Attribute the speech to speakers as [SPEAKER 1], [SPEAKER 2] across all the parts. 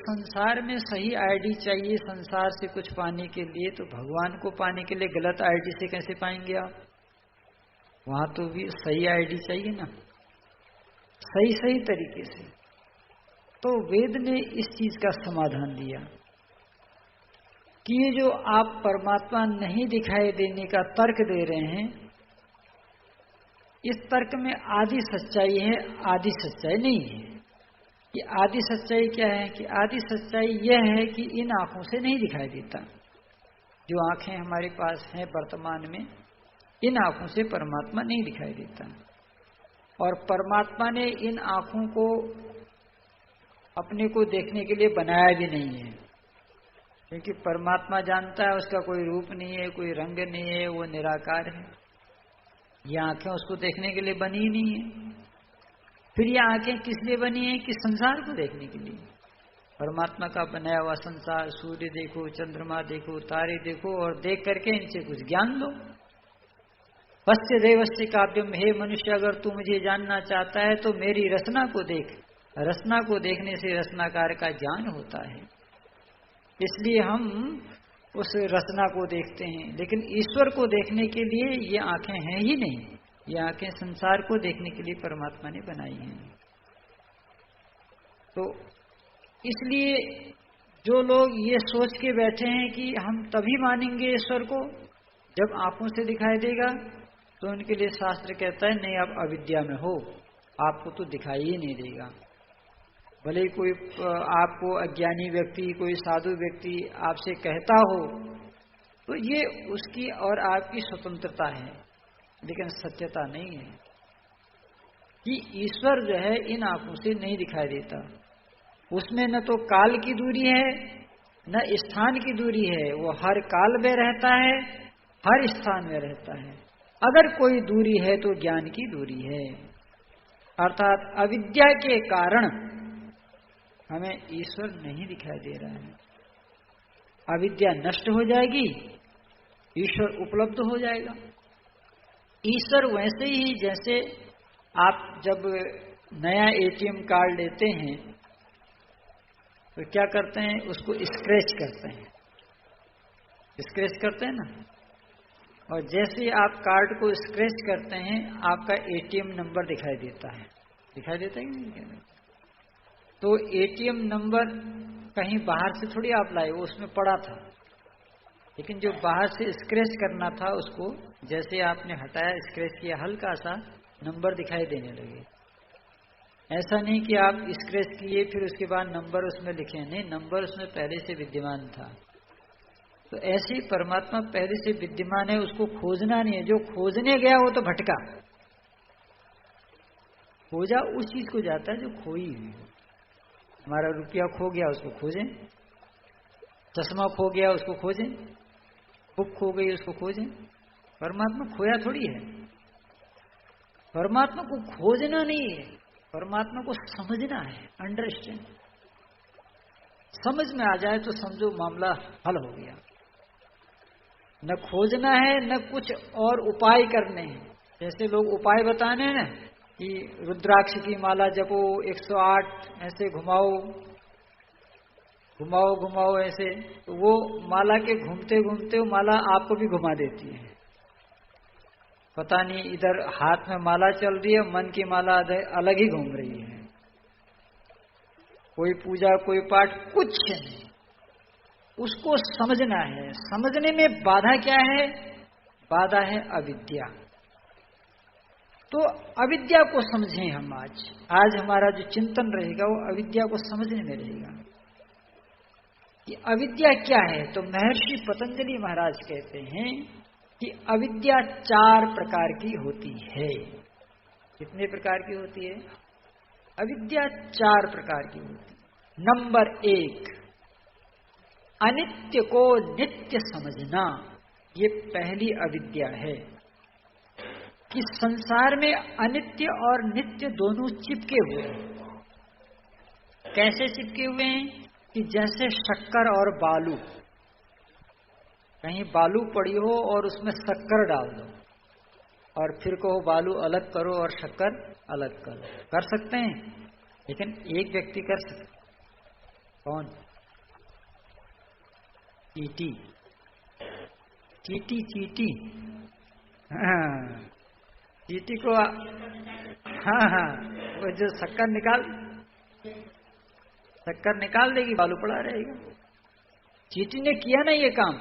[SPEAKER 1] संसार में सही आईडी चाहिए संसार से कुछ पाने के लिए, तो भगवान को पाने के लिए गलत आईडी से कैसे पाएंगे आप? वहां तो भी सही आईडी चाहिए ना, सही तरीके से। तो वेद ने इस चीज का समाधान दिया कि ये जो आप परमात्मा नहीं दिखाई देने का तर्क दे रहे हैं, इस तर्क में आदि सच्चाई है, आदि सच्चाई नहीं है। कि आदि सच्चाई क्या है? कि आदि सच्चाई यह है कि इन आंखों से नहीं दिखाई देता। जो आंखें हमारे पास हैं वर्तमान में, इन आंखों से परमात्मा नहीं दिखाई देता। और परमात्मा ने इन आंखों को अपने को देखने के लिए बनाया भी नहीं है, क्योंकि परमात्मा जानता है उसका कोई रूप नहीं है, कोई रंग नहीं है, वो निराकार है। ये आंखें उसको देखने के लिए बनी ही नहीं है। फिर ये आंखें किस लिए बनी है? कि संसार को देखने के लिए। परमात्मा का बनाया हुआ संसार, सूर्य देखो, चंद्रमा देखो, तारे देखो, और देख करके इनसे कुछ ज्ञान लो। पश्य देवस्य काव्यम, हे मनुष्य अगर तू मुझे जानना चाहता है तो मेरी रचना को देख। रचना को देखने से रचनाकार का ज्ञान होता है, इसलिए हम उस रचना को देखते हैं। लेकिन ईश्वर को देखने के लिए ये आंखें हैं ही नहीं, ये आंखें संसार को देखने के लिए परमात्मा ने बनाई हैं। तो इसलिए जो लोग ये सोच के बैठे हैं कि हम तभी मानेंगे ईश्वर को जब आंखों से दिखाई देगा, तो उनके लिए शास्त्र कहता है नहीं, आप अविद्या में हो, आपको तो दिखाई ही नहीं देगा। भले ही कोई आपको अज्ञानी व्यक्ति, कोई साधु व्यक्ति आपसे कहता हो, तो ये उसकी और आपकी स्वतंत्रता है, लेकिन सत्यता नहीं है कि ईश्वर जो है इन आंखों से नहीं दिखाई देता। उसमें न तो काल की दूरी है, न स्थान की दूरी है। वो हर काल में रहता है, हर स्थान में रहता है। अगर कोई दूरी है तो ज्ञान की दूरी है, अर्थात अविद्या के कारण हमें ईश्वर नहीं दिखाई दे रहा है। अविद्या नष्ट हो जाएगी, ईश्वर उपलब्ध हो जाएगा। ईश्वर वैसे ही जैसे आप जब नया एटीएम कार्ड लेते हैं तो क्या करते हैं? उसको स्क्रैच करते हैं, स्क्रैच करते हैं ना। और जैसे ही आप कार्ड को स्क्रैच करते हैं, आपका एटीएम नंबर दिखाई देता है। दिखाई देता है कि नहीं? तो एटीएम नंबर कहीं बाहर से थोड़ी आप लाए, वो उसमें पड़ा था। लेकिन जो बाहर से स्क्रैच करना था, उसको जैसे आपने हटाया, स्क्रैच किया, हल्का सा नंबर दिखाई देने लगे। ऐसा नहीं कि आप स्क्रैच किए फिर उसके बाद नंबर उसमें लिखे, नहीं, नंबर उसमें पहले से विद्यमान था। तो ऐसे ही परमात्मा पहले से विद्यमान है, उसको खोजना नहीं है। जो खोजने गया वो तो भटका। खोजा उस चीज को जाता है जो खोई हुई। हमारा रुपया खो गया, उसको खोजें। चश्मा खो गया, उसको खोजें। बुक खो गई, उसको खोजें। परमात्मा खोया थोड़ी है। परमात्मा को खोजना नहीं है, परमात्मा को समझना है, अंडरस्टैंड। समझ में आ जाए तो समझो मामला हल हो गया। न खोजना है, न कुछ और उपाय करने हैं। जैसे लोग उपाय बताने हैं ना कि रुद्राक्ष की माला जपो, 108 ऐसे घुमाओ घुमाओ घुमाओ ऐसे, तो वो माला के घूमते घूमते वो माला आपको भी घुमा देती है। पता नहीं इधर हाथ में माला चल रही है, मन की माला अलग ही घूम रही है। कोई पूजा, कोई पाठ, कुछ नहीं। उसको समझना है। समझने में बाधा क्या है? बाधा है अविद्या। तो अविद्या को समझें हम। आज हमारा जो चिंतन रहेगा वो अविद्या को समझने में रहेगा कि अविद्या क्या है। तो महर्षि पतंजलि महाराज कहते हैं कि अविद्या 4 प्रकार की होती है। कितने प्रकार की होती है? अविद्या 4 प्रकार की होती है। नंबर 1, अनित्य को नित्य समझना। ये पहली अविद्या है कि संसार में अनित्य और नित्य दोनों चिपके हुए हैं। कैसे चिपके हुए हैं? कि जैसे शक्कर और बालू। कहीं बालू पड़ी हो और उसमें शक्कर डाल दो और फिर कहो बालू अलग करो और शक्कर अलग करो। कर सकते हैं, लेकिन एक व्यक्ति कर सकता। कौन? चीटी, चीटी, चीटी। हाँ, चीटी को, हाँ, वो जो शक्कर निकाल देगी, बालू पड़ा रहेगा। चीटी ने किया ना ये काम।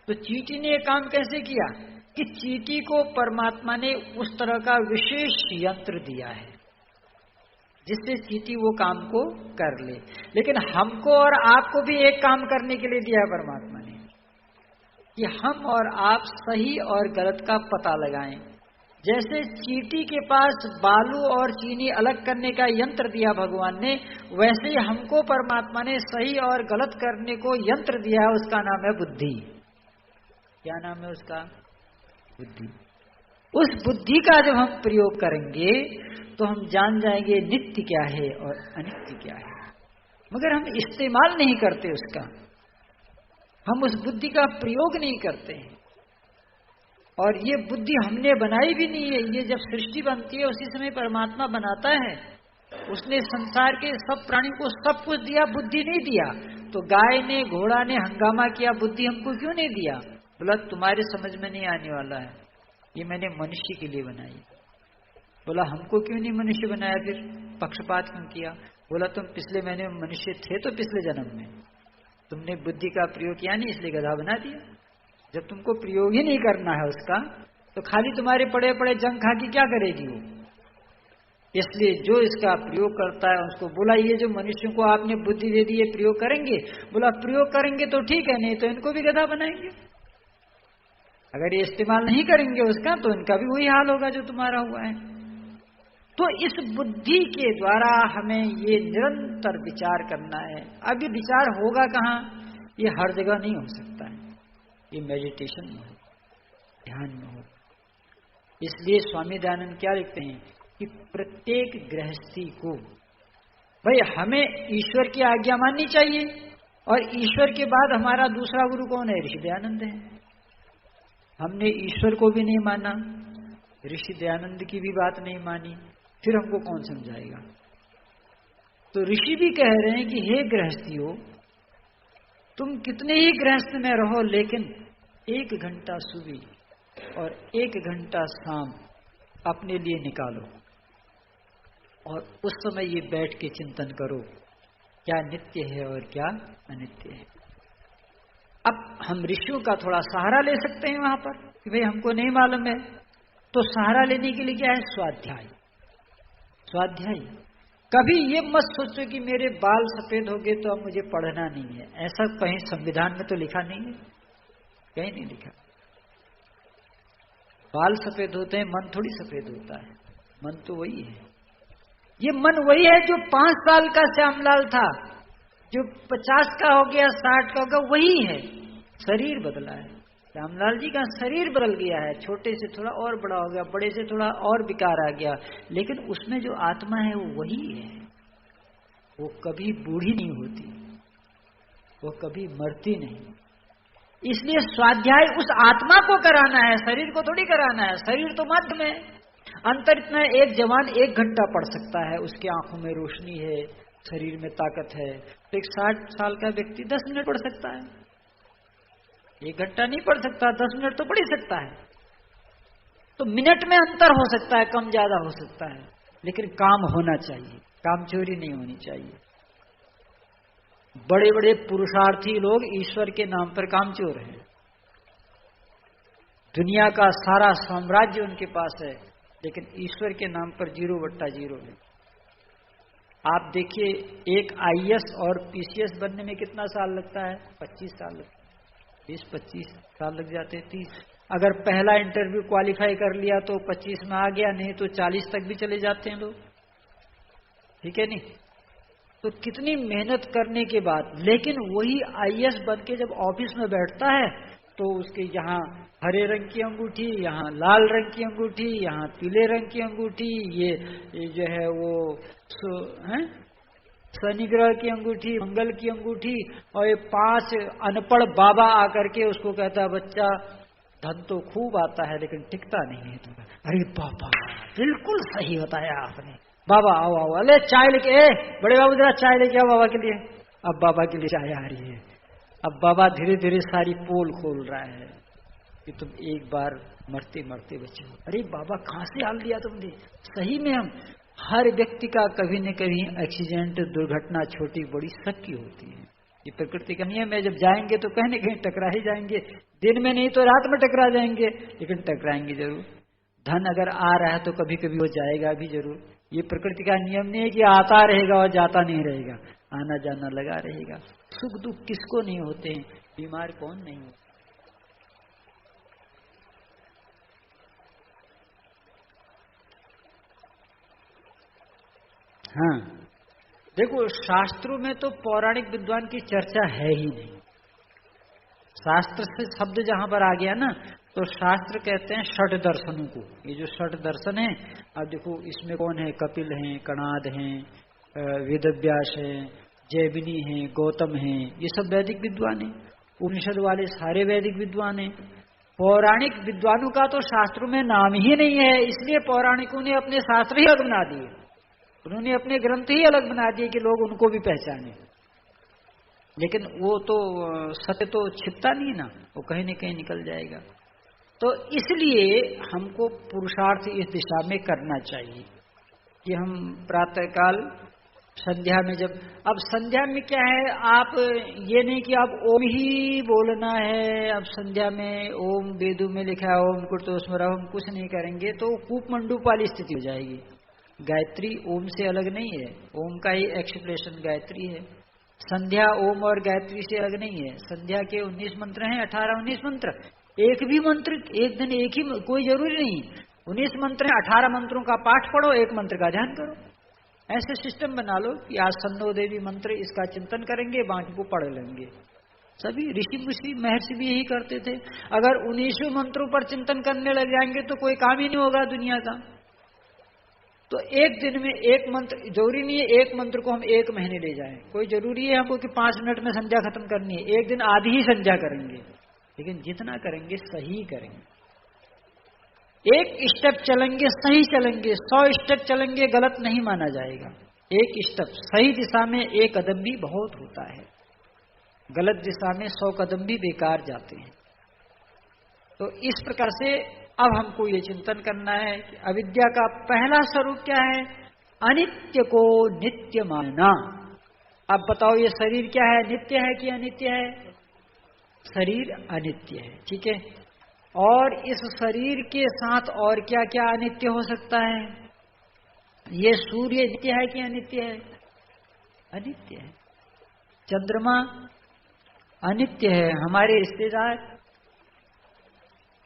[SPEAKER 1] तो चीटी ने ये काम कैसे किया कि चीटी को परमात्मा ने उस तरह का विशेष यंत्र दिया है जिससे चीटी वो काम को कर ले। लेकिन हमको और आपको भी एक काम करने के लिए दिया है परमात्मा ने कि हम और आप सही और गलत का पता लगाएं। जैसे चीटी के पास बालू और चीनी अलग करने का यंत्र दिया भगवान ने, वैसे ही हमको परमात्मा ने सही और गलत करने को यंत्र दिया है। उसका नाम है बुद्धि। क्या नाम है उसका? बुद्धि। उस बुद्धि का जब हम प्रयोग करेंगे तो हम जान जाएंगे नित्य क्या है और अनित्य क्या है। मगर हम इस्तेमाल नहीं करते उसका, हम उस बुद्धि का प्रयोग नहीं करते हैं। और ये बुद्धि हमने बनाई भी नहीं है। ये जब सृष्टि बनती है उसी समय परमात्मा बनाता है। उसने संसार के सब प्राणी को सब कुछ दिया, बुद्धि नहीं दिया। तो गाय ने, घोड़ा ने हंगामा किया, बुद्धि हमको क्यों नहीं दिया? बोला तुम्हारे समझ में नहीं आने वाला है, ये मैंने मनुष्य के लिए बनाई। बोला हमको क्यों नहीं मनुष्य बनाया, फिर पक्षपात क्यों किया? बोला तुम पिछले महीने में मनुष्य थे तो पिछले जन्म में तुमने बुद्धि का प्रयोग किया नहीं, इसलिए गधा बना दिया। जब तुमको प्रयोग ही नहीं करना है उसका, तो खाली तुम्हारे पड़े पड़े जंग खा के क्या करेगी वो? इसलिए जो इसका प्रयोग करता है उसको बोला ये जो मनुष्यों को आपने बुद्धि दे दी, ये प्रयोग करेंगे? बोला प्रयोग करेंगे तो ठीक है, नहीं तो इनको भी गधा बनाएंगे। अगर ये इस्तेमाल नहीं करेंगे उसका तो इनका भी वही हाल होगा जो तुम्हारा हुआ है। तो इस बुद्धि के द्वारा हमें ये निरंतर विचार करना है। अब ये विचार होगा कहाँ? ये हर जगह नहीं हो सकता है, ये मेडिटेशन में हो, ध्यान में हो। इसलिए स्वामी दयानंद क्या लिखते हैं कि प्रत्येक गृहस्थी को, भाई हमें ईश्वर की आज्ञा माननी चाहिए, और ईश्वर के बाद हमारा दूसरा गुरु कौन है? ऋषि दयानंद है। हमने ईश्वर को भी नहीं माना, ऋषि दयानंद की भी बात नहीं मानी, फिर हमको कौन समझाएगा? तो ऋषि भी कह रहे हैं कि हे गृहस्थियों, तुम कितने ही गृहस्थ में रहो, लेकिन 1 घंटा सुबह और 1 घंटा शाम अपने लिए निकालो, और उस समय ये बैठ के चिंतन करो क्या नित्य है और क्या अनित्य है। अब हम ऋषियों का थोड़ा सहारा ले सकते हैं वहां पर कि भाई हमको नहीं मालूम है, तो सहारा लेने के लिए क्या है? स्वाध्याय। स्वाध्याय। कभी ये मत सोचो कि मेरे बाल सफेद हो गए तो अब मुझे पढ़ना नहीं है। ऐसा कहीं संविधान में तो लिखा नहीं है, कहीं नहीं लिखा। बाल सफेद होते हैं, मन थोड़ी सफेद होता है। मन तो वही है। ये मन वही है जो 5 साल का श्यामलाल था, जो 50 का हो गया, 60 का हो गया, वही है। शरीर बदला है। श्यामलाल जी का शरीर बदल गया है, छोटे से थोड़ा और बड़ा हो गया, बड़े से थोड़ा और विकार आ गया, लेकिन उसमें जो आत्मा है वो वही है। वो कभी बूढ़ी नहीं होती, वो कभी मरती नहीं। इसलिए स्वाध्याय उस आत्मा को कराना है, शरीर को थोड़ी कराना है। शरीर तो माध्यम है। अंतर इतना, एक जवान 1 घंटा पढ़ सकता है, उसकी आंखों में रोशनी है, शरीर में ताकत है। तो एक 60 साल का व्यक्ति 10 मिनट पढ़ सकता है। 1 घंटा नहीं पढ़ सकता, 10 मिनट तो पढ़ ही सकता है। तो मिनट में अंतर हो सकता है, कम ज्यादा हो सकता है, लेकिन काम होना चाहिए, काम चोरी नहीं होनी चाहिए। बड़े बड़े पुरुषार्थी लोग ईश्वर के नाम पर कामचोर हैं। दुनिया का सारा साम्राज्य उनके पास है, लेकिन ईश्वर के नाम पर 0/0 है। आप देखिए, एक IAS और PCS बनने में कितना साल लगता है? 25 साल लगता है, 20-25 साल लग जाते हैं, 30। अगर पहला इंटरव्यू क्वालिफाई कर लिया तो 25 में आ गया, नहीं तो 40 तक भी चले जाते हैं लोग, ठीक है नहीं? तो कितनी मेहनत करने के बाद, लेकिन वही IAS बन के जब ऑफिस में बैठता है तो उसके यहाँ हरे रंग की अंगूठी, यहाँ लाल रंग की अंगूठी, यहाँ पीले रंग की अंगूठी, ये जो है वो शनि ग्रह की अंगूठी, मंगल की अंगूठी, और ये 5 अनपढ़ बाबा आकर के उसको कहता है बच्चा धन तो खूब आता है लेकिन टिकता नहीं है तुम्हें। अरे बाबा, बिल्कुल सही बताया आपने। बाबा आओ आओ, अरे चाय लेके, बड़े बाबू जरा चाय लेके आओ बाबा के लिए। अब बाबा के लिए चाय आ रही है। अब बाबा धीरे धीरे सारी पोल खोल रहा है कि तुम एक बार मरते मरते बचे हो। अरे बाबा कहां से हाल लिया तुमने। सही में हम हर व्यक्ति का कभी न कभी एक्सीडेंट, दुर्घटना छोटी बड़ी सबकी होती है। ये प्रकृति का नियम है। जब जाएंगे तो कहीं न कहीं टकरा ही जाएंगे, दिन में नहीं तो रात में टकरा जाएंगे, लेकिन टकराएंगे जरूर। धन अगर आ रहा है तो कभी कभी वो जाएगा भी जरूर। ये प्रकृति का नियम नहीं है कि आता रहेगा और जाता नहीं रहेगा, आना जाना लगा रहेगा। सुख दुख किसको नहीं होते हैं, बीमार कौन नहीं होता। हाँ देखो, शास्त्रों में तो पौराणिक विद्वान की चर्चा है ही नहीं। शास्त्र से शब्द जहां पर आ गया ना, तो शास्त्र कहते हैं षट दर्शनों को। ये जो षट दर्शन है, अब देखो इसमें कौन है, कपिल हैं, कणाद हैं, वेदव्यास हैं, जैमिनी हैं, गौतम हैं, ये सब वैदिक विद्वान हैं। उपनिषद वाले सारे वैदिक विद्वान हैं। पौराणिक विद्वानों का तो शास्त्रों में नाम ही नहीं है, इसलिए पौराणिकों ने अपने शास्त्र ही अलग बना दिए। उन्होंने अपने ग्रंथ ही अलग बना दिए कि लोग उनको भी पहचाने। लेकिन वो तो सत्य तो छिपता नहीं ना, वो कहीं न कहीं निकल जाएगा। तो इसलिए हमको पुरुषार्थ इस दिशा में करना चाहिए कि हम प्रातःकाल संध्या में जब, अब संध्या में क्या है, आप ये नहीं कि आप ओम ही बोलना है। अब संध्या में ओम वेदों में लिखा है ओम कुर्तोस्मरा, हम कुछ नहीं करेंगे तो कूप मंडूप वाली स्थिति हो जाएगी। गायत्री ओम से अलग नहीं है, ओम का ही एक्सप्लेशन गायत्री है। संध्या ओम और गायत्री से अलग नहीं है। संध्या के 19 मंत्र हैं, 18-19 मंत्र। एक भी मंत्र एक दिन एक ही, कोई जरूरी नहीं 19 मंत्र है, 18 मंत्रों का पाठ पढ़ो, एक मंत्र का ध्यान करो। ऐसे सिस्टम बना लो कि आज सन्नो देवी मंत्र, इसका चिंतन करेंगे, बाकी को पढ़ लेंगे। सभी ऋषि मुषि महर्षि भी यही करते थे। अगर 19 मंत्रों पर चिंतन करने लग जाएंगे तो कोई काम ही नहीं होगा दुनिया का। तो एक दिन में एक मंत्र, जरूरी नहीं है एक मंत्र को हम 1 महीने ले जाएं। कोई जरूरी है हमको कि 5 मिनट में संध्या खत्म करनी है, एक दिन आधी ही संध्या करेंगे, लेकिन जितना करेंगे सही करेंगे। एक स्टेप चलेंगे सही चलेंगे, 100 स्टेप चलेंगे गलत नहीं माना जाएगा। एक स्टेप सही दिशा में 1 कदम भी बहुत होता है, गलत दिशा में 100 कदम भी बेकार जाते हैं। तो इस प्रकार से अब हमको ये चिंतन करना है कि अविद्या का पहला स्वरूप क्या है, अनित्य को नित्य मानना। अब बताओ ये शरीर क्या है, नित्य है कि अनित्य है? शरीर अनित्य है, ठीक है। और इस शरीर के साथ और क्या क्या अनित्य हो सकता है? ये सूर्य नित्य है कि अनित्य है? अनित्य है। चंद्रमा अनित्य है, हमारे रिश्तेदार,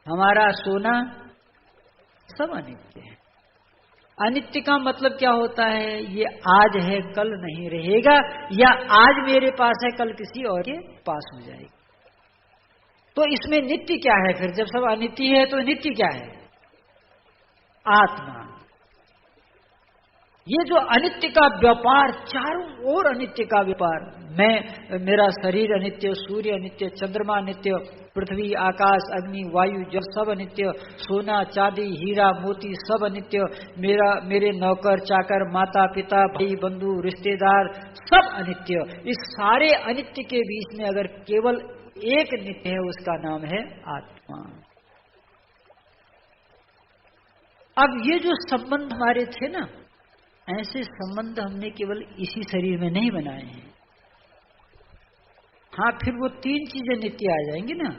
[SPEAKER 1] हमारा सोना, सब अनित्य है। अनित्य का मतलब क्या होता है? ये आज है कल नहीं रहेगा, या आज मेरे पास है कल किसी और के पास हो जाएगा। तो इसमें नित्य क्या है फिर? जब सब अनित्य है तो नित्य क्या है? आत्मा। ये जो अनित्य का व्यापार, चारों ओर अनित्य का व्यापार, मेरा शरीर अनित्य, सूर्य अनित्य, चंद्रमा अनित्य, पृथ्वी, आकाश, अग्नि, वायु, जल सब अनित्य, सोना, चांदी, हीरा, मोती सब अनित्य, मेरे नौकर चाकर, माता पिता, भाई बंधु, रिश्तेदार सब अनित्य। इस सारे अनित्य के बीच में अगर केवल एक नित्य है, उसका नाम है आत्मा। अब ये जो संबंध हमारे थे ना, ऐसे संबंध हमने केवल इसी शरीर में नहीं बनाए हैं। हाँ, फिर वो 3 चीजें नित्य आ जाएंगी ना,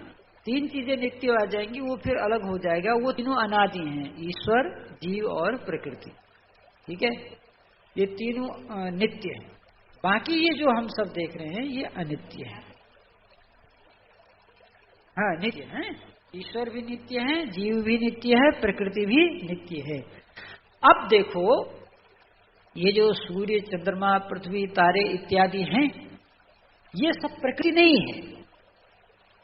[SPEAKER 1] 3 चीजें नित्य आ जाएंगी, वो फिर अलग हो जाएगा। वो तीनों अनादि हैं, ईश्वर, जीव और प्रकृति, ठीक है। ये तीनों नित्य हैं। बाकी ये जो हम सब देख रहे हैं ये अनित्य है। हाँ, नित्य है, ईश्वर भी नित्य है, जीव भी नित्य है, प्रकृति भी नित्य है। अब देखो, ये जो सूर्य, चंद्रमा, पृथ्वी, तारे इत्यादि हैं, ये सब प्रकृति नहीं है।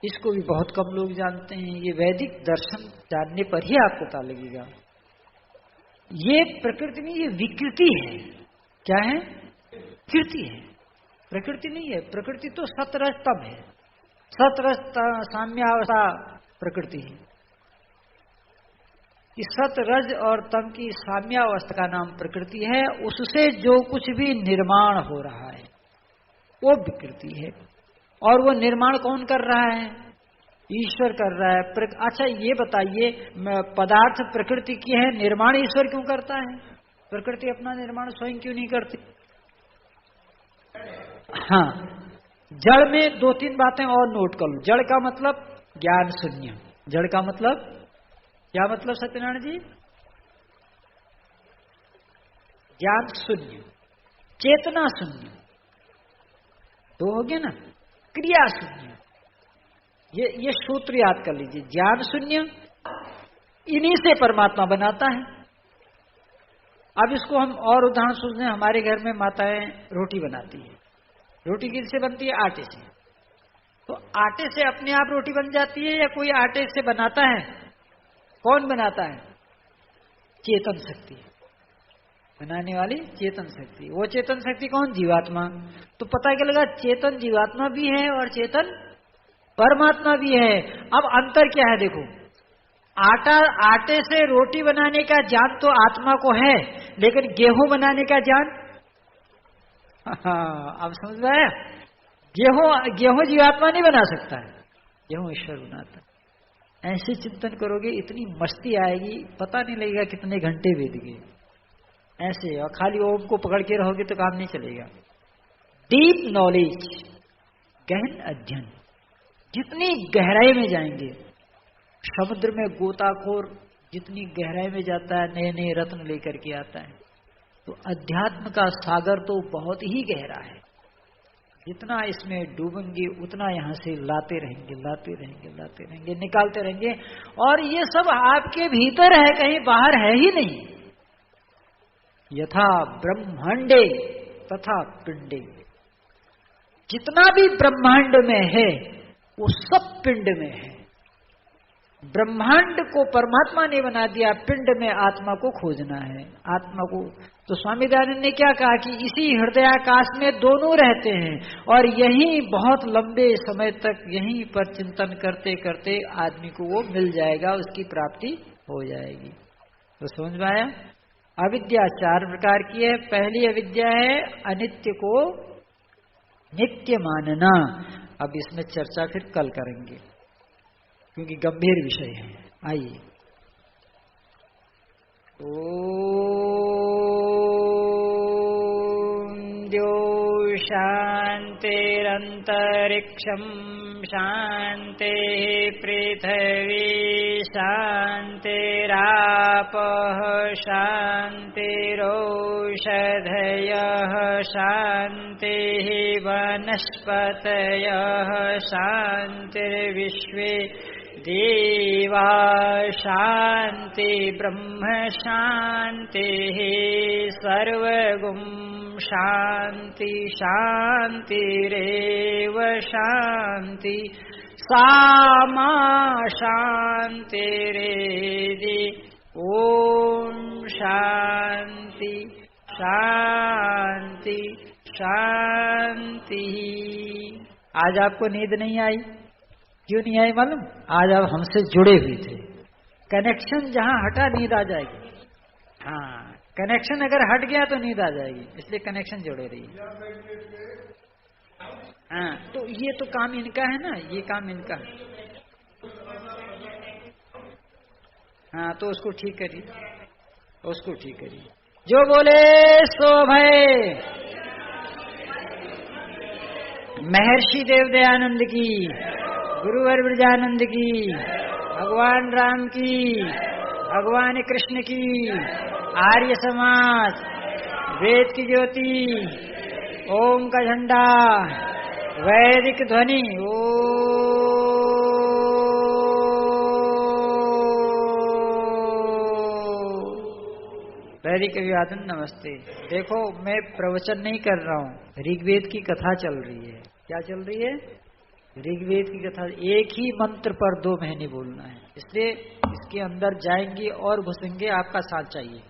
[SPEAKER 1] इसको भी बहुत कम लोग जानते हैं। ये वैदिक दर्शन जानने पर ही आपको पता लगेगा। ये प्रकृति नहीं, ये विकृति है। क्या है? विकृति है, प्रकृति नहीं है। प्रकृति तो सतरज तम है, सतरज साम्यावस्था प्रकृति है। इस सत, रज और तम की साम्यावस्था का नाम प्रकृति है। उससे जो कुछ भी निर्माण हो रहा है, वो विकृति है। और वो निर्माण कौन कर रहा है? ईश्वर कर रहा है। अच्छा ये बताइए, पदार्थ प्रकृति की है, निर्माण ईश्वर क्यों करता है? प्रकृति अपना निर्माण स्वयं क्यों नहीं करती? हाँ, जड़ में 2-3 बातें और नोट कर लो। जड़ का मतलब ज्ञान शून्य। जड़ का मतलब क्या मतलब सत्यनारायण जी? ज्ञान शून्य, चेतना शून्य, तो हो गया ना। क्रिया शून्य, ये सूत्र याद कर लीजिए। ज्ञान शून्य, इन्हीं से परमात्मा बनाता है। अब इसको हम और उदाहरण सोचते हैं। हमारे घर में माताएं रोटी बनाती है। रोटी किससे बनती है? आटे से। तो आटे से अपने आप रोटी बन जाती है या कोई आटे से बनाता है? कौन बनाता है? चेतन शक्ति बनाने वाली, चेतन शक्ति। वो चेतन शक्ति कौन? जीवात्मा। तो पता क्या लगा? चेतन जीवात्मा भी है और चेतन परमात्मा भी है। अब अंतर क्या है देखो, आटे से रोटी बनाने का ज्ञान तो आत्मा को है, लेकिन गेहूं बनाने का ज्ञान, अब समझ में आया? गेहूं जीवात्मा नहीं बना सकता है, गेहूं ईश्वर बनाता है। ऐसे चिंतन करोगे इतनी मस्ती आएगी, पता नहीं लगेगा कितने घंटे बीत गए ऐसे। और खाली ओम को पकड़ के रहोगे तो काम नहीं चलेगा। डीप नॉलेज, गहन अध्ययन, जितनी गहराई में जाएंगे, समुद्र में गोताखोर जितनी गहराई में जाता है, नए नए रत्न लेकर के आता है। तो अध्यात्म का सागर तो बहुत ही गहरा है। जितना इसमें डूबेंगे उतना यहाँ से लाते रहेंगे, लाते रहेंगे, लाते रहेंगे, निकालते रहेंगे। और ये सब आपके भीतर है, कहीं बाहर है ही नहीं। यथा ब्रह्मांडे तथा पिंडे, जितना भी ब्रह्मांड में है वो सब पिंड में है। ब्रह्मांड को परमात्मा ने बना दिया, पिंड में आत्मा को खोजना है। आत्मा को तो स्वामी दयानंद ने क्या कहा कि इसी हृदयाकाश में दोनों रहते हैं, और यहीं बहुत लंबे समय तक यहीं पर चिंतन करते करते आदमी को वो मिल जाएगा, उसकी प्राप्ति हो जाएगी। तो समझ में आया? अविद्या 4 प्रकार की है। पहली अविद्या है अनित्य को नित्य मानना। अब इसमें चर्चा फिर कल करेंगे क्योंकि गंभीर विषय है। आइए। ओम द्यो शांतिरंतरिक्षं शांति पृथ्वी शांतिरापः शांतिरोषधयः शांतिः वनस्पतयः शांतिर्विश्वे देवा शांति ब्रह्म शांतिः सर्वगुं शांति शांतिरेव शांति सामा शांतिरेधि। ओम शांति शांति शांति। आज आपको नींद नहीं आई? क्यों नहीं आई मालूम? आज आप हमसे जुड़े हुए थे। कनेक्शन जहां हटा नींद आ जाएगी। हाँ, कनेक्शन अगर हट गया तो नींद आ जाएगी, इसलिए कनेक्शन जोड़े रहिए। हाँ, तो ये तो काम इनका है ना, ये काम इनका है। हाँ, तो उसको ठीक करिए, उसको ठीक करिए। जो बोले सो भय। महर्षि देव दयानंद की, गुरुवर ब्रजानंद की, भगवान राम की, भगवान कृष्ण की, आर्य समाज, वेद की ज्योति, ओम का झंडा, वैदिक ध्वनि। ओ वैदिक अभिवादन, नमस्ते। देखो मैं प्रवचन नहीं कर रहा हूँ, ऋग्वेद की कथा चल रही है। क्या चल रही है? ऋग्वेद की कथा। एक ही मंत्र पर 2 महीने बोलना है, इसलिए इसके अंदर जाएंगे और घुसेंगे, आपका साथ चाहिए।